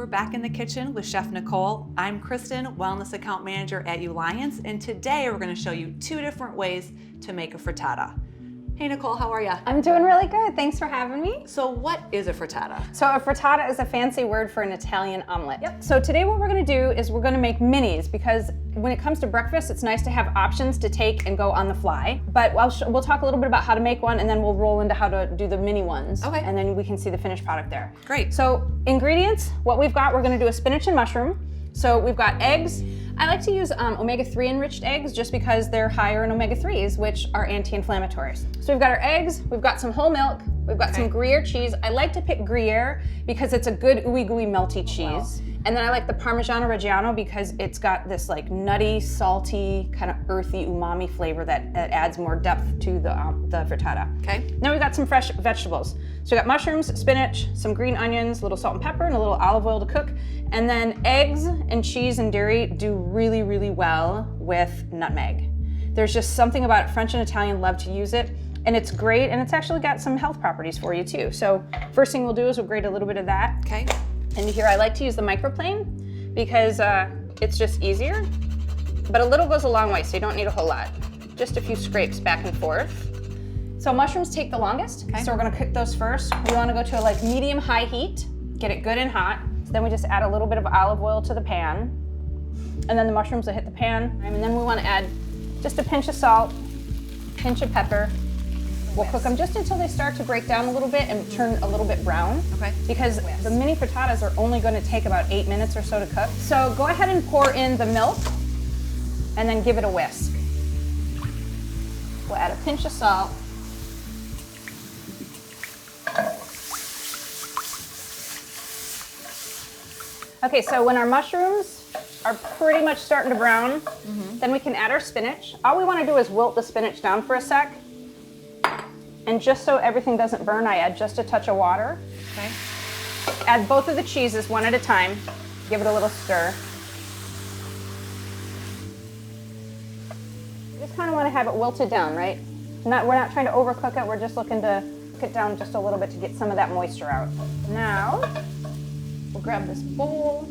we're back in the kitchen with Chef Nicole. I'm Kristen, Wellness Account Manager at Uliance, and today we're going to show you 2 different ways to make a frittata. Hey Nicole, how are you? I'm doing really good. Thanks for having me. So what is a frittata? So a frittata is a fancy word for an Italian omelet. Yep. So today what we're going to do is we're going to make minis, because when it comes to breakfast, it's nice to have options to take and go on the fly. But we'll talk a little bit about how to make one, and then we'll roll into how to do the mini ones. Okay. And then we can see the finished product there. Great. So ingredients, what we've got, we're going to do a spinach and mushroom. So we've got eggs. I like to use omega-3 enriched eggs just because they're higher in omega-3s, which are anti-inflammatories. So we've got our eggs, we've got some whole milk, we've got some Gruyere cheese. I like to pick Gruyere because it's a good ooey gooey melty cheese. Wow. And then I like the Parmigiano Reggiano because it's got this like nutty, salty, kind of earthy umami flavor that adds more depth to the frittata. Okay. Now we've got some fresh vegetables. So we got mushrooms, spinach, some green onions, a little salt and pepper, and a little olive oil to cook. And then eggs and cheese and dairy do really, really well with nutmeg. There's just something about it. French and Italian love to use it, and it's great, and it's actually got some health properties for you too. So first thing we'll do is we'll grate a little bit of that. Okay. And here I like to use the microplane because it's just easier, but a little goes a long way, so you don't need a whole lot. Just a few scrapes back and forth. So mushrooms take the longest, so we're gonna cook those first. We wanna go to a like medium-high heat, get it good and hot. So then we just add a little bit of olive oil to the pan, and then the mushrooms will hit the pan. And then we wanna add just a pinch of salt, pinch of pepper. We'll cook them just until they start to break down a little bit and turn a little bit brown. Okay. Because the mini frittatas are only going to take about 8 minutes or so to cook. So go ahead and pour in the milk and then give it a whisk. We'll add a pinch of salt. Okay, so when our mushrooms are pretty much starting to brown, then we can add our spinach. All we want to do is wilt the spinach down for a sec. And just so everything doesn't burn, I add just a touch of water. Okay. Add both of the cheeses one at a time. Give it a little stir. You just kind of want to have it wilted down, right? We're not trying to overcook it. We're just looking to cook it down just a little bit to get some of that moisture out. Now, we'll grab this bowl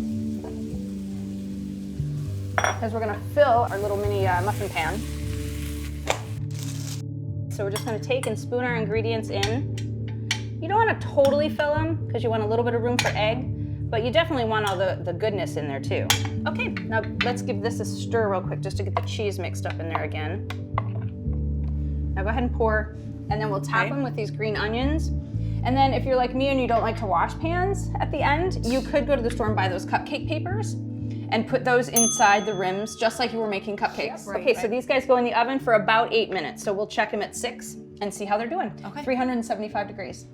because we're going to fill our little mini muffin pan. So we're just going to take and spoon our ingredients in. You don't want to totally fill them because you want a little bit of room for egg, but you definitely want all the goodness in there too. Okay, now let's give this a stir real quick just to get the cheese mixed up in there again. Now go ahead and pour, and then we'll top them with these green onions. And then if you're like me and you don't like to wash pans at the end, you could go to the store and buy those cupcake papers and put those inside the rims, just like you were making cupcakes. Yep, okay, so these guys go in the oven for about 8 minutes. So we'll check them at 6 and see how they're doing. Okay. 375 degrees.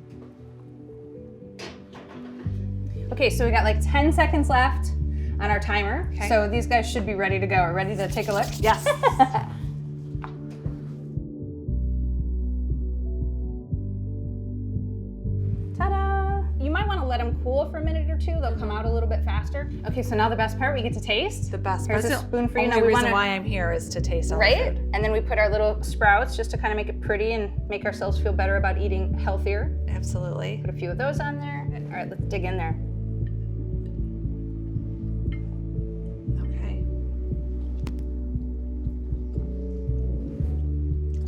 Okay, so we got like 10 seconds left on our timer. Okay. So these guys should be ready to go. Are ready to take a look? Yes. You might want to let them cool for a minute or two. They'll come out a little bit faster. Okay, so now the best part, we get to taste. The best part. Here's a spoon for you. The only reason why I'm here is to taste all the food. And then we put our little sprouts just to kind of make it pretty and make ourselves feel better about eating healthier. Absolutely. Put a few of those on there. All right, let's dig in there. Okay.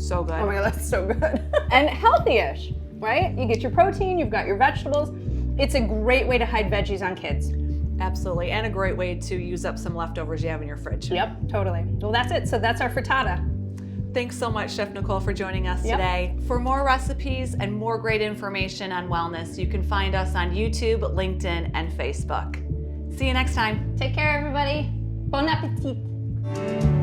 So good. Oh my God, that's so good. And healthy-ish, right? You get your protein, you've got your vegetables. It's a great way to hide veggies on kids. Absolutely, and a great way to use up some leftovers you have in your fridge. Yep, totally. Well, that's it. So that's our frittata. Thanks so much, Chef Nicole, for joining us today. For more recipes and more great information on wellness, you can find us on YouTube, LinkedIn, and Facebook. See you next time. Take care, everybody. Bon appetit.